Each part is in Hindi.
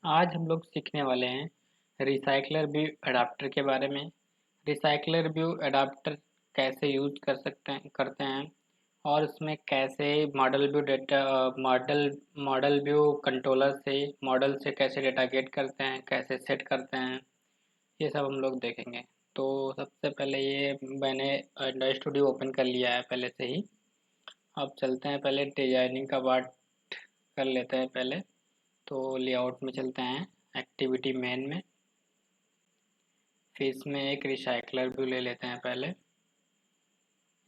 आज हम लोग सीखने वाले हैं रिसाइकलर व्यू अडाप्टर के बारे में। रिसाइकलर व्यू अडाप्टर कैसे यूज कर सकते हैं करते हैं और उसमें कैसे model view data model view controller से मॉडल से कैसे डेटा गेट करते हैं, कैसे सेट करते हैं, ये सब हम लोग देखेंगे। तो सबसे पहले ये मैंने एंड्रॉइड स्टूडियो ओपन कर लिया है पहले से ही। अब चलते हैं, पहले डिजाइनिंग का पार्ट कर लेते हैं पहले। तो लेआउट में चलते हैं, एक्टिविटी मेन में। फिर इसमें एक रिसाइकलर व्यू ले लेते हैं पहले।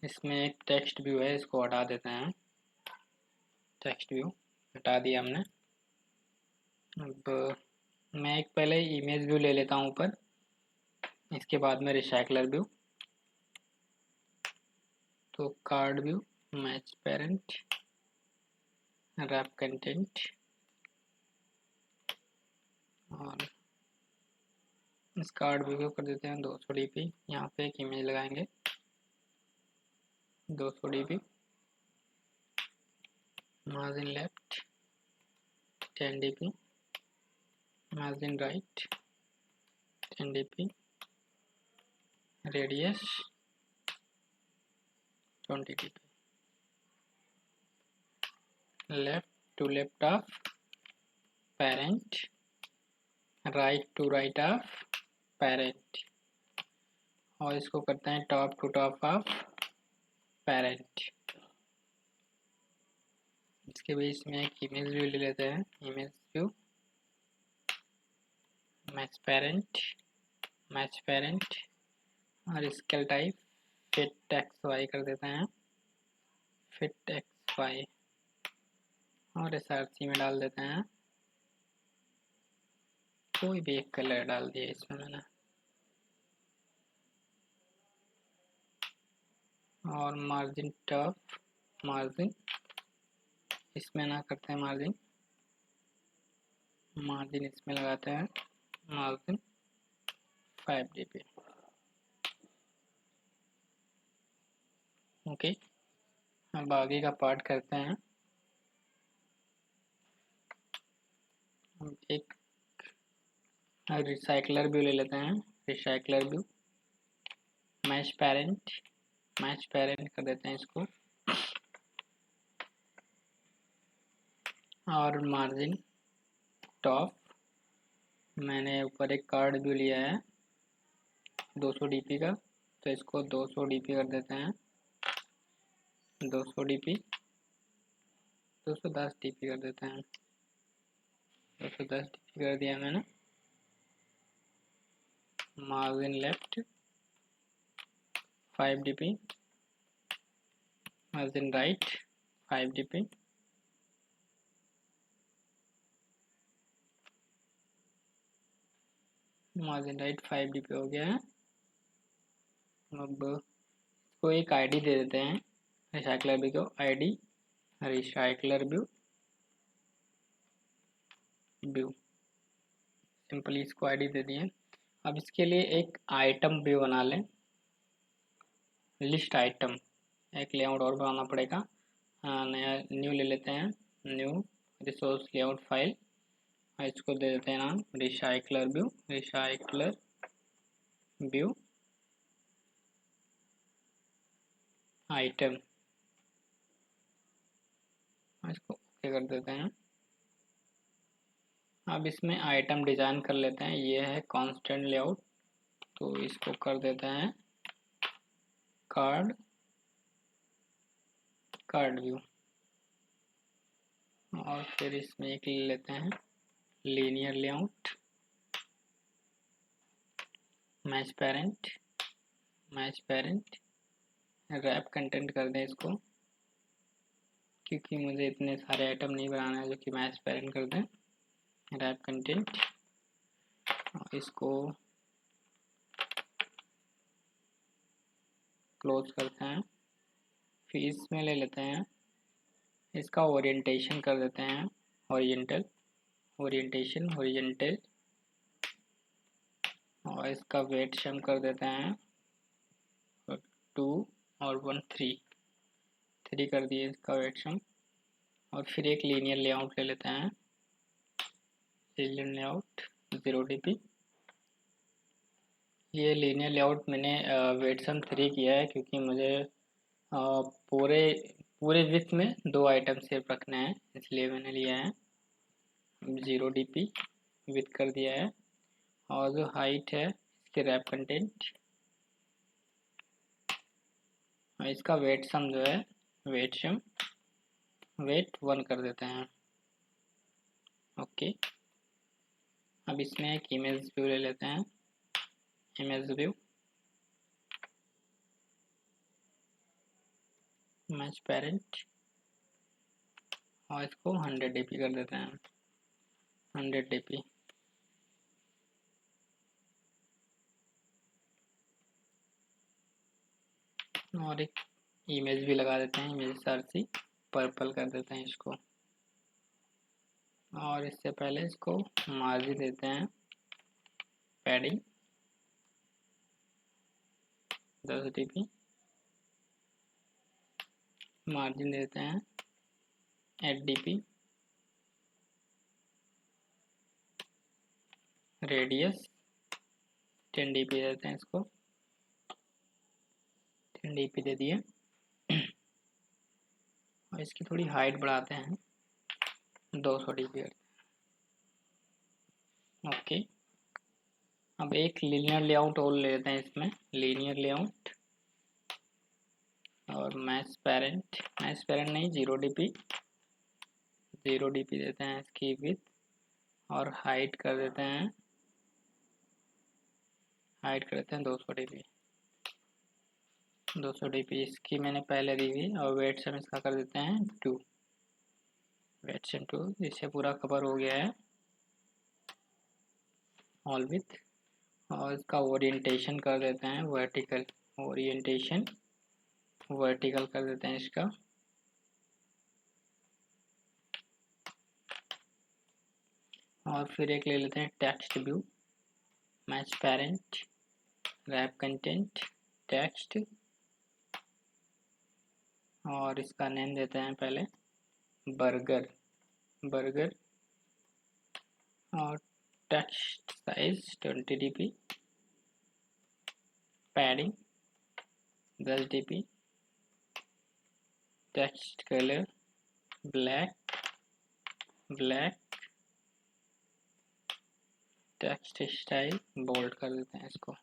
इसमें एक टेक्स्ट व्यू है, इसको हटा देते हैं। टेक्स्ट व्यू हटा दिया हमने। अब मैं एक पहले इमेज व्यू ले लेता हूँ ऊपर, इसके बाद में रिसाइकलर व्यू। तो card view, match parent, wrap content, और इस कार्ड व्यू को कर देते हैं 200 dp। यहाँ पे एक इमेज लगाएंगे 200 dp। Margin left 10 dp, margin right 10 dp, radius 20 dp। Left to left of parent, right to right of parent, और इसको करते हैं top to top of parent. इसके बीच में एक इमेज व्यू ले लेते हैं, इमेज व्यू, मैच पेरेंट, और scale type fit X Y कर देते हैं, फिट एक्स वाई, और एसआरसी में डाल देते हैं। कोई भी एक कलर डाल दिया इसमें मैंने, और मार्जिन टॉप, मार्जिन इसमें ना करते हैं, मार्जिन इसमें लगाते हैं, मार्जिन 5 dp। ओके, अब आगे का पार्ट करते हैं। एक रिसाइकलर व्यू ले लेते हैं, रिसाइकलर व्यू, मैच पेरेंट कर देते हैं इसको, और मार्जिन टॉप, मैंने ऊपर एक कार्ड व्यू लिया है 200 dp का, तो इसको 200 dp कर देते हैं, 200 dp, 210 dp कर देते हैं, 210 dp कर दिया मैंने। Margin left 5 dp, margin right 5 dp, margin right 5 dp हो गया है। अब इसको एक आईडी दे देते हैं, रिसाइकलर व्यू को आईडी रिसाइकलर व्यू, सिंपली इसको आईडी दे दिए। अब इसके लिए एक आइटम व्यू बना लें, लिस्ट आइटम, एक लेआउट और बनाना पड़ेगा। नया न्यू ले लेते हैं, न्यू रिसोर्स लेआउट फाइल, और इसको दे देते हैं नाम रिसाइकलर व्यू आइटम, इसको ओके कर देते हैं। अब इसमें आइटम डिजाइन कर लेते हैं, ये है कांस्टेंट लेआउट, तो इसको कर देते हैं कार्ड व्यू, और फिर इसमें एक ले लेते हैं linear layout, match parent, wrap content कर दें इसको, क्योंकि मुझे इतने सारे आइटम नहीं बनाना है जो कि मैच पेरेंट कर दें, रैप कंटेंट, इसको क्लोज करते हैं। फिर इसमें ले लेते हैं, इसका ओरिएंटेशन कर देते हैं हॉरिजॉन्टल, हॉरिजॉन्टल, और इसका वेट सम कर देते हैं 2 और 1 3 कर दिए इसका वेट सम। और फिर एक लीनियर लेआउट ले लेते हैं, लीनियर लेआउट 0 dp। ये लीनियर लेआउट मैंने वेटसम 3 किया है क्योंकि मुझे पूरे पूरे विथ में 2 आइटम सिर्फ रखने हैं, इसलिए मैंने लिया है 0 dp विथ कर दिया है। और जो हाइट है इसके रैप कंटेंट और इसका वेट सम जो है वेट सम वेट 1 कर देते हैं। ओके, अब इसमें एक इमेज व्यू ले लेते हैं, इमेज व्यू मैच पेरेंट और इसको 100 dp कर देते हैं, 100 dp। और एक इमेज भी लगा देते हैं, इमेज सर्च पर्पल कर देते हैं इसको। और इससे पहले इसको मार्जिन देते हैं, पैडिंग 10 dp, मार्जिन देते हैं 8 dp, रेडियस 10 dp देते हैं इसको, 10 dp दे दिए। और इसकी थोड़ी हाइट बढ़ाते हैं, 200 dp। ओके, अब एक लीनियर लेआउट और ले लेते हैं इसमें, लीनियर लेआउट और मैच पेरेंट नहीं 0 dp, 0 dp देते हैं इसकी विथ और हाइट कर देते हैं 200 dp, 200 dp इसकी मैंने पहले दी हुई। और वेट सम इसका कर देते हैं 2, वेट सम 2, इससे पूरा कवर हो गया है ऑल विथ। और इसका ओरिएंटेशन कर देते हैं वर्टिकल, ओरिएंटेशन वर्टिकल कर देते हैं इसका। और फिर एक ले लेते हैं text view, match parent, wrap content, text और इसका नेम देते हैं पहले बर्गर, बर्गर और text size 20 dp, padding 10 dp, text colour black, text style bold कर देते हैं इसको।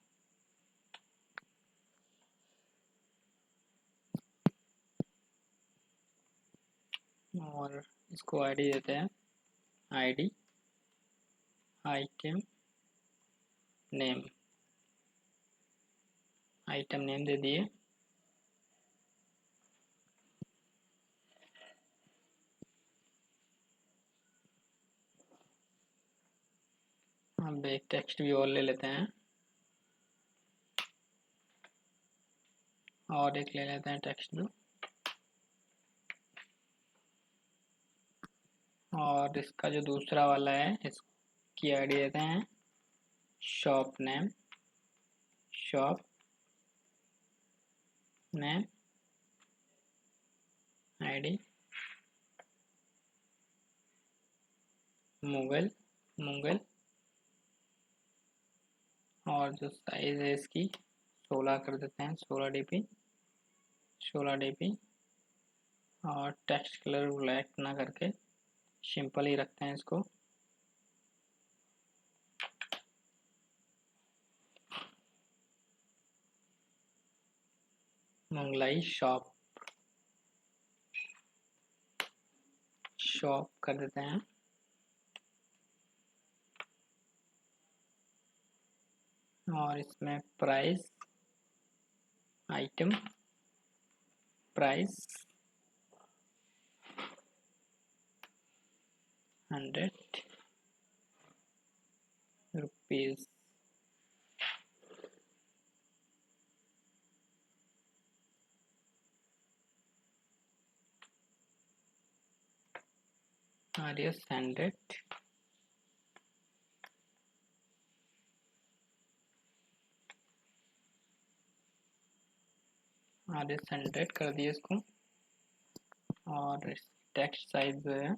और इसको आईडी देते हैं, ID item name, item name दे दिए। अब एक टेक्स्ट भी और ले लेते हैं और एक ले लेते हैं टेक्स्ट व्यू। और इसका जो दूसरा वाला है इसकी आईडी देते हैं shop name, shop name ID Mughal, Mughal. और जो साइज है इसकी 16 कर देते हैं, 16 dp, 16 dp। और टेक्स्ट कलर ब्लैक ना करके सिंपल ही रखते हैं इसको। मंगलाई शॉप, शॉप कर देते हैं। और इसमें price, item price 100 rupees. RS 100, RS 100 कर दिए इसको। और टेक्स्ट साइज जो है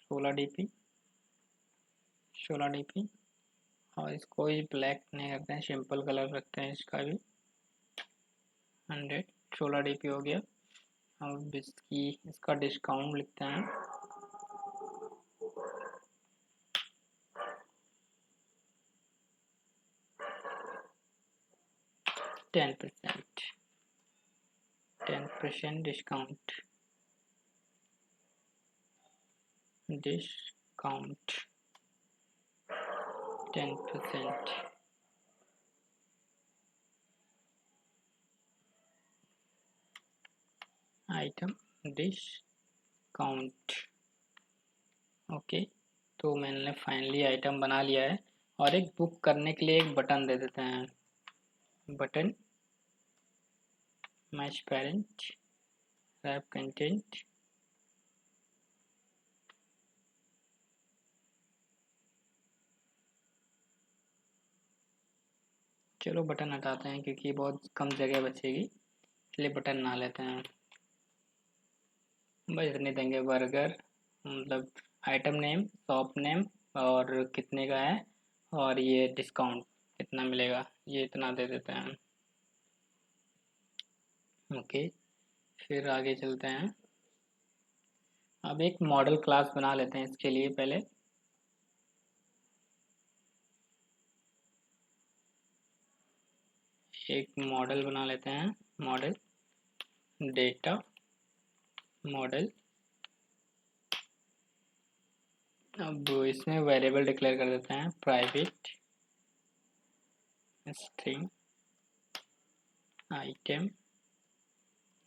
16 dp, 16 DP। और इसको भी ब्लैक नहीं करते हैं, सिंपल कलर रखते हैं इसका भी। 100 16 DP हो गया। अब इसका डिस्काउंट लिखते हैं। Ten percent discount. Discount 10%। Item discount. Okay, तो मैंने फाइनली आइटम बना लिया है। और एक बुक करने के लिए एक बटन दे देते हैं। Button match parent wrap content. चलो बटन हटाते हैं क्योंकि बहुत कम जगह बचेगी, इसलिए बटन ना लेते हैं। बस इतने देंगे। बर्गर मतलब आइटम नेम, शॉप नेम और कितने का है, और ये डिस्काउंट कितना मिलेगा, ये इतना दे देते हैं। ओके, फिर आगे चलते हैं। अब एक मॉडल क्लास बना लेते हैं इसके लिए। पहले एक मॉडल बना लेते हैं। Model data model. अब इसमें वेरिएबल डिक्लेयर कर देते हैं, private string item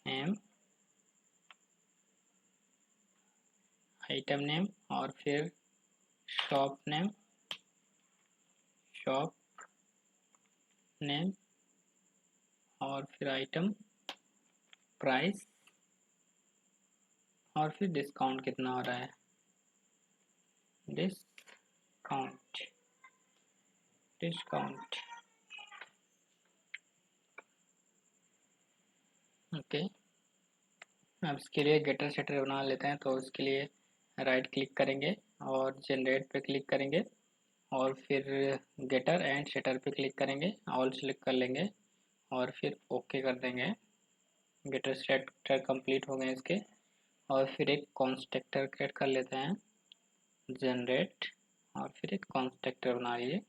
name, item name और फिर शॉप नेम, शॉप नेम और फिर आइटम प्राइस और फिर डिस्काउंट कितना हो रहा है, डिस्काउंट डिस्काउंट। ओके, अब इसके लिए गेटर सेटर बना लेते हैं। तो इसके लिए राइट क्लिक करेंगे और जनरेट पे क्लिक करेंगे और फिर गेटर एंड सेटर पे क्लिक करेंगे, ऑल सेलेक्ट कर लेंगे और फिर ओके कर देंगे। गेटर सेटर कंप्लीट हो गए इसके। और फिर एक कॉन्स्ट्रक्टर क्रिएट कर लेते हैं, जनरेट, और फिर एक कॉन्स्ट्रक्टर बना लीजिए।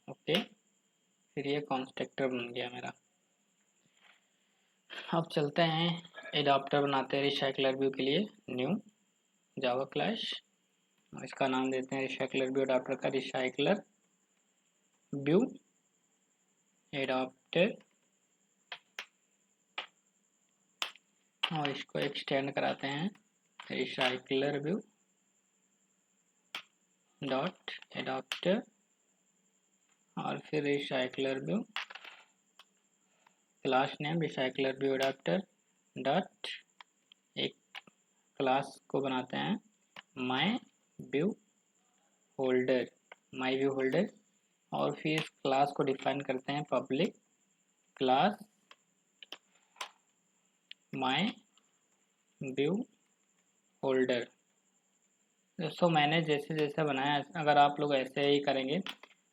ओके, फिर ये कॉन्स्ट्रक्टर बन गया मेरा। अब चलते हैं एडाप्टर बनाते हैं रिसाइकलर व्यू के लिए। न्यू जावा क्लास, इसका नाम देते हैं रिसाइकलर व्यू एडाप्टर का, रिसाइकलर व्यू एडाप्टर। और इसको एक्सटेंड कराते हैं रिसाइकलर व्यू डॉट एडाप्टर और फिर recycler view class name recycler view adapter dot, एक क्लास को बनाते हैं my view holder, my view holder. और फिर इस क्लास को डिफाइन करते हैं public class my view holder. दोस्तों मैंने जैसे जैसे बनाया, अगर आप लोग ऐसे ही करेंगे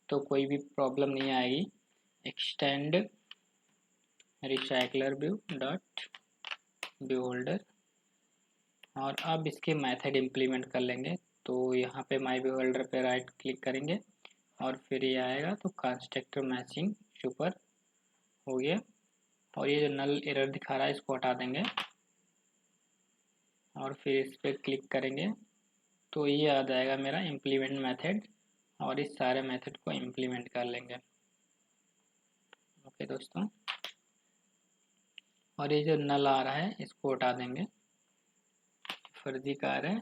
तो कोई भी प्रॉब्लम नहीं आएगी। Extend recycler view dot view holder. और अब इसके मेथड इम्प्लीमेंट कर लेंगे। तो यहाँ पे माई व्यू होल्डर पे राइट क्लिक करेंगे और फिर ये आएगा तो कंस्ट्रक्टर मैचिंग सुपर हो गया। और ये जो नल एरर दिखा रहा है इसको हटा देंगे और फिर इस पर क्लिक करेंगे तो ये आ जाएगा मेरा इम्प्लीमेंट मेथड। और इस सारे मेथड को इम्प्लीमेंट कर लेंगे। ओके दोस्तों, और ये जो नल आ रहा है इसको हटा देंगे, फर्जी कार है।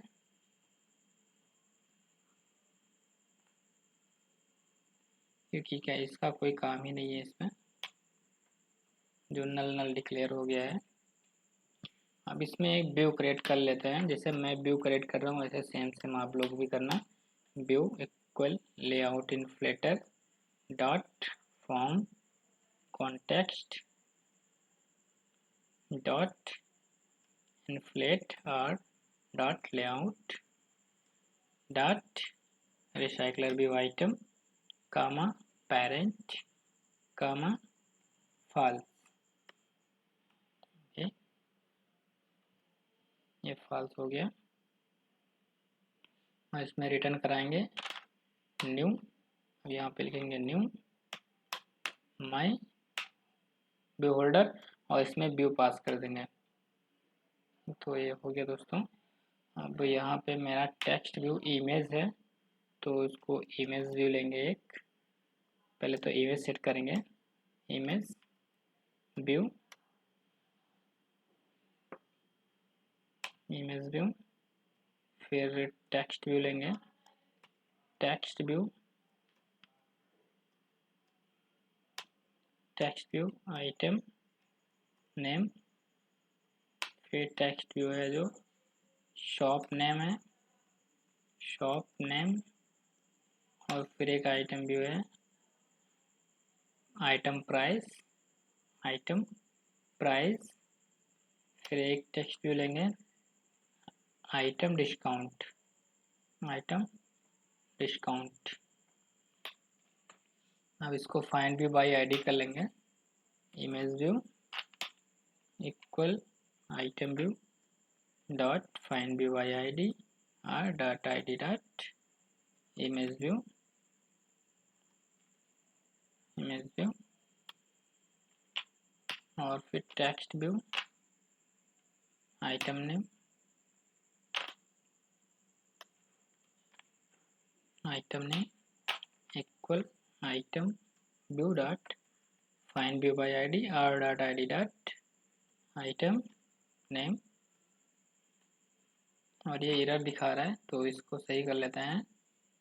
क्योंकि क्या इसका कोई काम ही नहीं है इसमें, जो नल नल डिक्लेयर हो गया है। अब इसमें एक व्यू क्रिएट कर लेते हैं। जैसे मैं व्यू क्रिएट कर रहा हूँ वैसे सेम सेम आप लोग भी करना। View equal layout inflater dot form context dot inflate R dot layout dot recycler view item comma parent comma false. ये फॉल्स हो गया और इसमें रिटर्न कराएंगे न्यू। यहाँ पे लिखेंगे न्यू माई व्यू होल्डर और इसमें व्यू पास कर देंगे। तो ये हो गया दोस्तों। अब यहाँ पे मेरा टेक्स्ट व्यू इमेज है तो इसको इमेज व्यू लेंगे एक। पहले तो इमेज सेट करेंगे, इमेज व्यू, इमेज व्यू, फिर टेक्स्ट व्यू लेंगे, text view, text view item name, फिर टेक्स्ट व्यू है जो शॉप नेम है, शॉप नेम, और फिर एक आइटम व्यू है आइटम प्राइस, आइटम प्राइस, फिर एक टेक्स्ट व्यू लेंगे आइटम डिस्काउंट, आइटम डिस्काउंट। अब इसको फाइंड व्यू बाय आईडी कर लेंगे, image view equal item view dot find view by ID R dot ID dot image view, image view, और फिर text view item name, item name equal item view dot find view by ID R dot ID dot item name. और ये एरर दिखा रहा है तो इसको सही कर लेते हैं।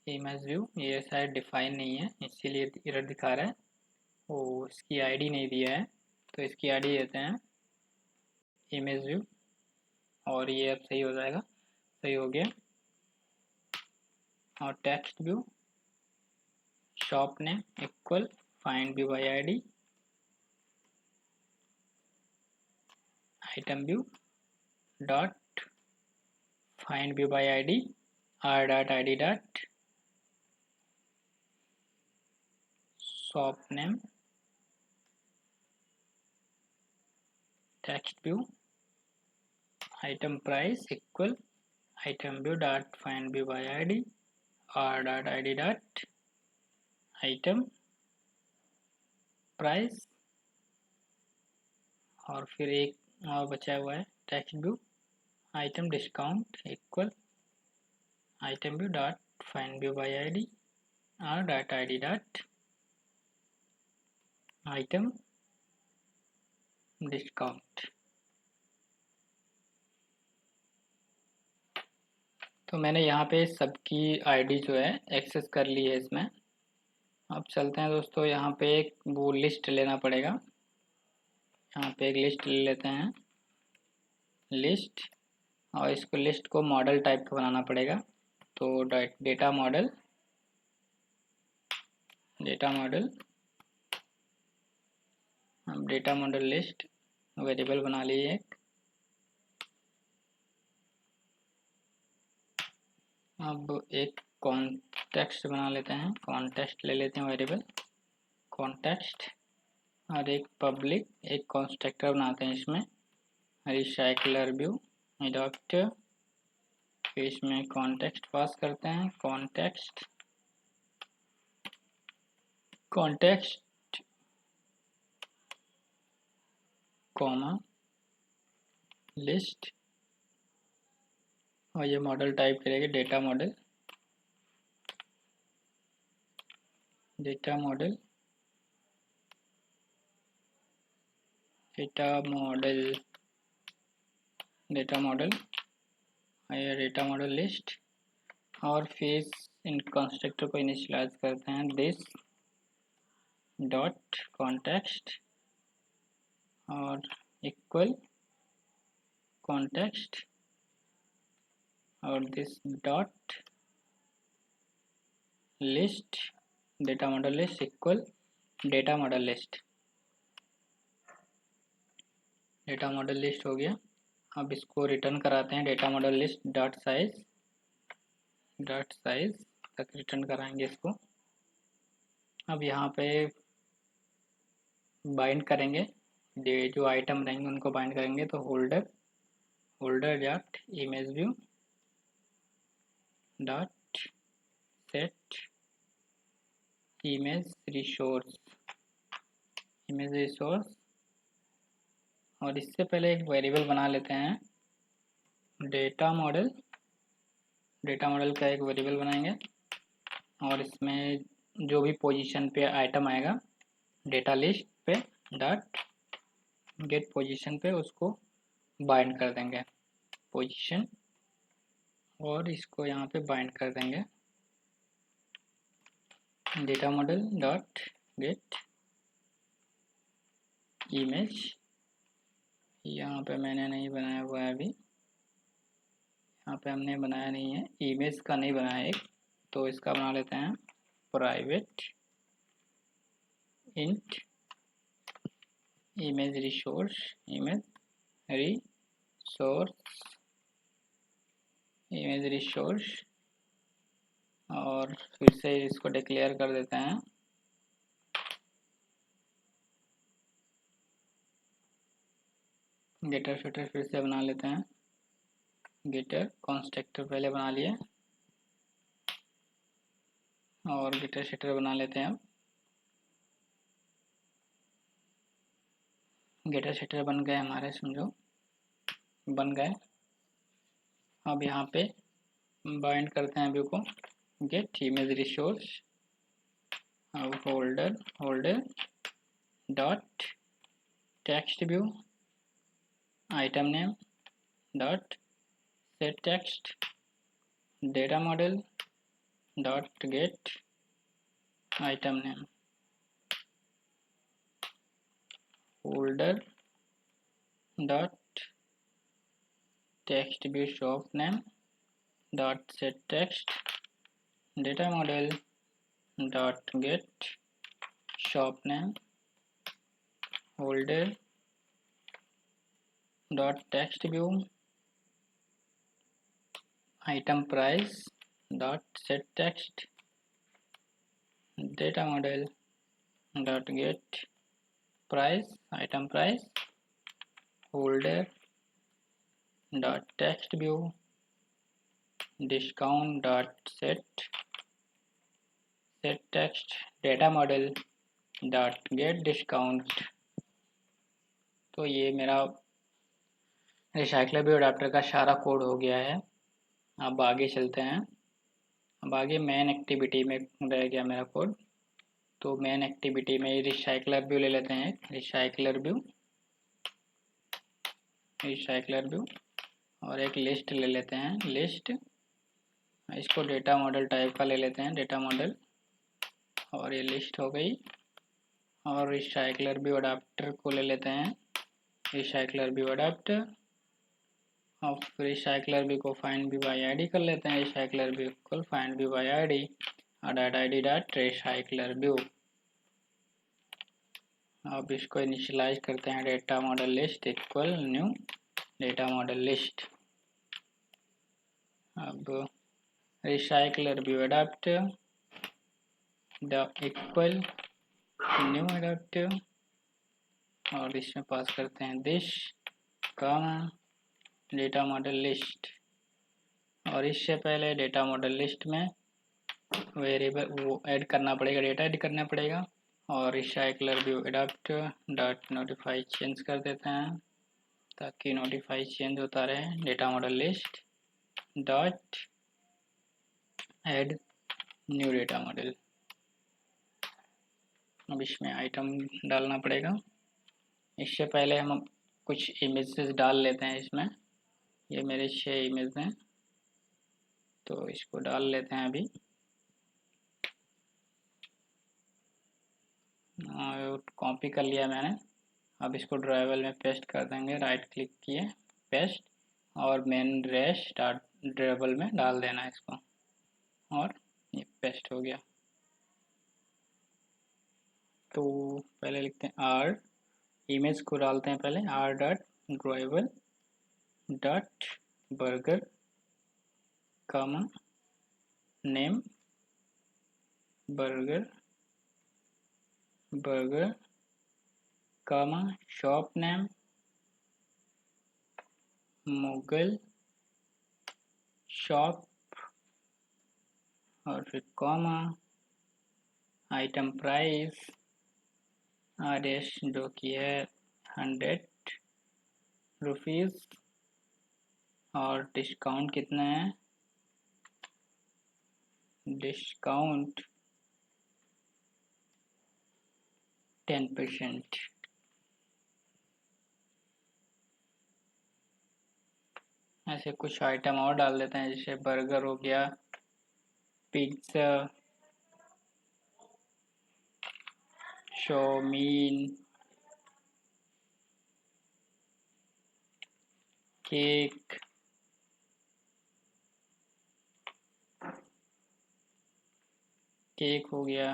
इमेज व्यू ये शायद डिफाइन नहीं है इसीलिए एरर दिखा रहा है, वो इसकी आईडी नहीं दिया है तो इसकी आईडी देते हैं इमेज व्यू और ये अब सही हो जाएगा। सही हो गया। और text view shop name equal find view by ID item view dot find view by ID R dot ID dot shop name text view item price equal item view dot find view by ID R dot ID dot item price, और फिर एक और बचा हुआ है text view item discount equal item view dot find view by ID R dot ID dot item discount. तो मैंने यहाँ पे सबकी आईडी जो है एक्सेस कर ली है इसमें। अब चलते हैं दोस्तों, यहाँ पे एक वो लिस्ट लेना पड़ेगा। यहाँ पे एक लिस्ट ले लेते हैं, लिस्ट, और इसको लिस्ट को मॉडल टाइप का बनाना पड़ेगा। तो डेटा मॉडल, डेटा मॉडल, अब डेटा मॉडल लिस्ट वेरिएबल बना लिए एक। अब एक कॉन्टेक्स्ट बना लेते हैं, कॉन्टेक्स्ट ले लेते हैं वेरिएबल कॉन्टेक्स्ट, और एक पब्लिक एक कंस्ट्रक्टर बनाते हैं इसमें रिसाइकलर व्यू एडॉप्टर, फिर इसमें कॉन्टेक्स्ट पास करते हैं कॉन्टेक्स्ट, कॉन्टेक्स्ट कॉमा लिस्ट, और ये मॉडल टाइप करेंगे data model, data model, data model, data model, ये डेटा मॉडल लिस्ट, और फिर इन कंस्ट्रक्टर को इनिशियलाइज करते हैं दिस डॉट कॉन्टेक्स्ट और इक्वल कॉन्टेक्स्ट और this dot list data model list equal data model list, data model list हो गया। अब इसको रिटर्न कराते हैं data model list dot size तक रिटर्न कराएंगे इसको। अब यहाँ पे बाइंड करेंगे, जो आइटम रहेंगे उनको बाइंड करेंगे। तो holder dot image view dot set image resource और इससे पहले एक वेरिएबल बना लेते हैं डेटा मॉडल का एक वेरिएबल बनाएंगे और इसमें जो भी पोजीशन पे आइटम आएगा डेटा लिस्ट पे डॉट गेट पोजीशन पे उसको बाइंड कर देंगे पोजीशन, और इसको यहाँ पे बाइंड कर देंगे data model dot gate image. यहाँ पे मैंने नहीं बनाया हुआ है अभी, यहाँ पे हमने बनाया नहीं है, इमेज का नहीं बनाया एक, तो इसका बना लेते हैं प्राइवेट इंट इमेज रिसोर्स और फिर से इसको डिक्लेयर कर देते हैं गेटर शटर, फिर से बना लेते हैं गेटर कंस्ट्रक्टर पहले बना लिए और गेटर शटर बना लेते हैं। गेटर शटर बन गए हमारे, समझो बन गए। अब यहाँ पे बाइंड करते हैं व्यू को गेट इमेज रिसोर्स अब holder dot text view item name dot set text data model dot gate item name holder dot text view shop name dot set text data model dot gate shop name holder dot text view item price dot set text data model dot gate price item price holder dot text view discount dot set text data model dot get discount. तो ये मेरा रिसाइकलर व्यू अडाप्टर का सारा कोड हो गया है। अब आगे चलते हैं। अब आगे मेन एक्टिविटी में रह गया मेरा कोड। तो मेन एक्टिविटी में रिसाइकलर व्यू ले लेते हैं, रिसाइकलर व्यू और एक लिस्ट ले लेते हैं लिस्ट, इसको डेटा मॉडल टाइप का ले लेते हैं डेटा मॉडल, और ये लिस्ट हो गई। और रिसाइकलर व्यू अडाप्टर को ले लेते हैं रिसाइकलर व्यू अडाप्टर और रिसाइकलर व्यू को फाइंड व्यू बाई आईडी कर लेते हैं रिसाइकलर व्यू को find view by ID R dot ID dot recycler view. अब इसको इनिशियलाइज करते हैं data model list equal new data model list. अब recycler view adapter equal new adapter और इसमें पास करते हैं this comma data model list. और इससे पहले डेटा मॉडल लिस्ट में वेरिएबल वो ऐड करना पड़ेगा, डेटा ऐड करना पड़ेगा। और recycler view adapter dot notify change कर देते हैं ताकि नोटिफाई चेंज होता रहे data model list dot add new data model. अब इसमें आइटम डालना पड़ेगा। इससे पहले हम कुछ इमेजेस डाल लेते हैं इसमें, ये मेरे 6 इमेज हैं तो इसको डाल लेते हैं अभी। कॉपी कर लिया मैंने, अब इसको ड्राइवर में पेस्ट कर देंगे, राइट क्लिक किए पेस्ट और मेन रैश ड्राइवर में डाल देना इसको और ये पेस्ट हो गया। तो पहले लिखते हैं आर, इमेज को डालते हैं पहले R dot driver dot burger comma name burger burger comma shop name Mughal shop और फिर कॉमा आइटम प्राइस आदेश जो कि है 100 रुपीज़ और डिस्काउंट कितना है, डिस्काउंट 10%। ऐसे कुछ आइटम और डाल देते हैं, जैसे बर्गर हो गया, पिज्ज़ा, चाउमीन, केक, केक हो गया,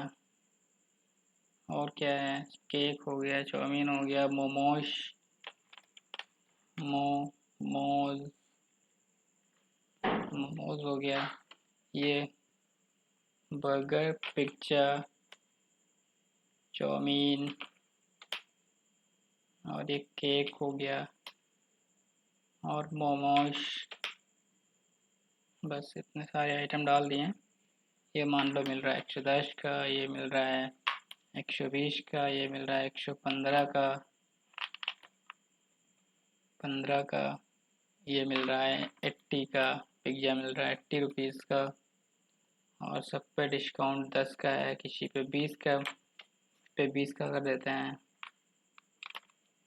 और क्या है, केक हो गया, चाउमीन हो गया, मोमोज मोमोज मोमोज हो गया, ये बर्गर, पिज्ज़ा, चाउमीन और एक केक हो गया और मोमोज। बस इतने सारे आइटम डाल दिए। ये मान लो मिल रहा है 110 का, ये मिल रहा है 120 का, ये मिल रहा है 115 का, 15 का, ये मिल रहा है 80 का, पिज्ज़ा मिल रहा है 80 रुपीज़ का, और सब पे डिस्काउंट 10 का है, किसी पे 20 का, पे 20 का कर देते हैं,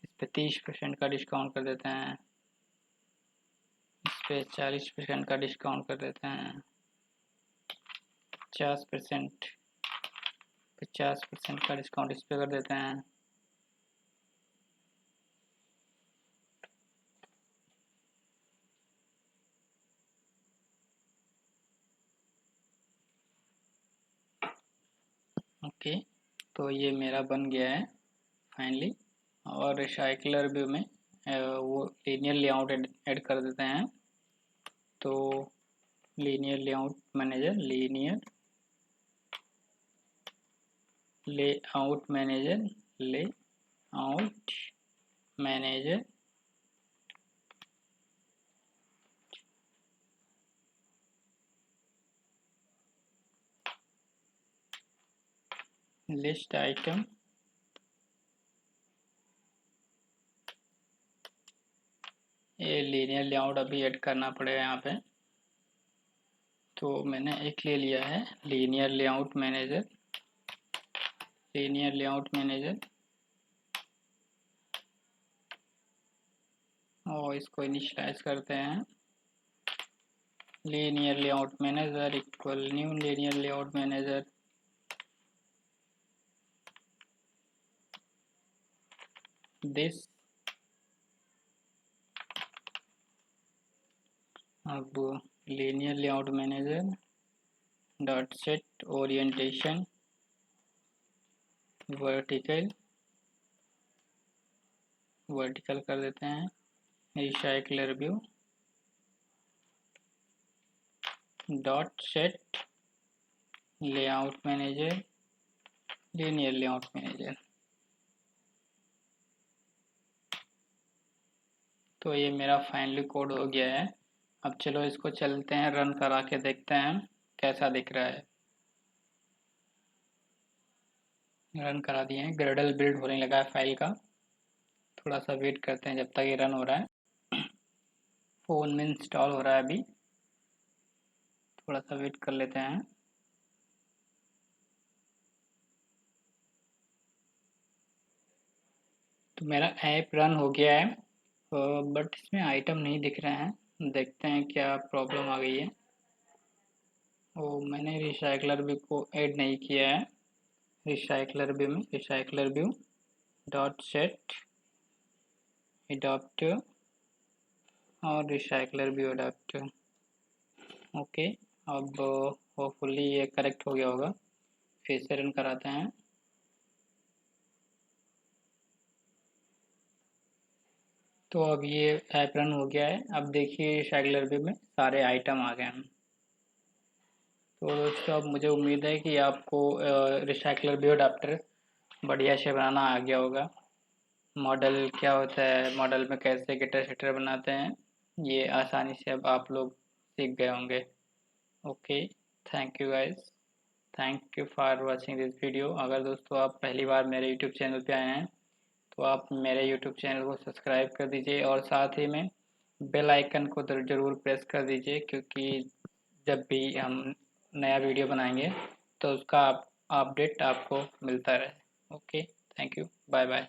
इस पे 30% का डिस्काउंट कर देते हैं, इस पे 40% का डिस्काउंट कर देते हैं, 50% 50% का डिस्काउंट इस पे कर देते हैं। ओके, तो ये मेरा बन गया है फाइनली। और रिसाइकलर व्यू में वो लीनियर लेआउट ऐड कर देते हैं। तो linear layout manager layout manager list item ये लीनियर लेआउट अभी ऐड करना पड़ेगा यहाँ पे, तो मैंने एक ले लिया है लीनियर लेआउट मैनेजर और इसको इनिशियलाइज करते हैं। Linear layout manager equal new linear layout manager, this अब linear layout manager dot set orientation vertical कर देते हैं। Recycler view dot set layout manager linear layout manager. तो ये मेरा फाइनली कोड हो गया है। अब चलो इसको चलते हैं रन करा के देखते हैं कैसा दिख रहा है। रन करा दिए हैं, ग्रेडल बिल्ड होने लगा है फाइल का। थोड़ा सा वेट करते हैं जब तक ये रन हो रहा है। फ़ोन में इंस्टॉल हो रहा है अभी, थोड़ा सा वेट कर लेते हैं। तो मेरा ऐप रन हो गया है, बट इसमें आइटम नहीं दिख रहे हैं। देखते हैं क्या प्रॉब्लम आ गई है। मैंने रिसाइकलर व्यू को ऐड नहीं किया है। रिसाइकलर व्यू में recycler view dot set adapter और रिसाइकलर व्यू एडाप्टर। ओके, अब होपफुली ये करेक्ट हो गया होगा। फिर से रन कराते हैं। तो अब ये ऐप रन हो गया है। अब देखिए रिसाइकलर व्यू में सारे आइटम आ गए हैं। तो दोस्तों अब मुझे उम्मीद है कि आपको रिसाइकलर व्यू अडाप्टर बढ़िया से बनाना आ गया होगा। मॉडल क्या होता है, मॉडल में कैसे गिटर शिटर बनाते हैं, ये आसानी से अब आप लोग सीख गए होंगे। Okay, thank you guys, thank you for watching this video. अगर दोस्तों आप पहली बार मेरे यूट्यूब चैनल पे आए हैं तो आप मेरे यूट्यूब चैनल को सब्सक्राइब कर दीजिए और साथ ही में बेल आइकन को ज़रूर प्रेस कर दीजिए, क्योंकि जब भी हम नया वीडियो बनाएंगे तो उसका अपडेट आपको मिलता रहे। Okay, thank you, bye bye.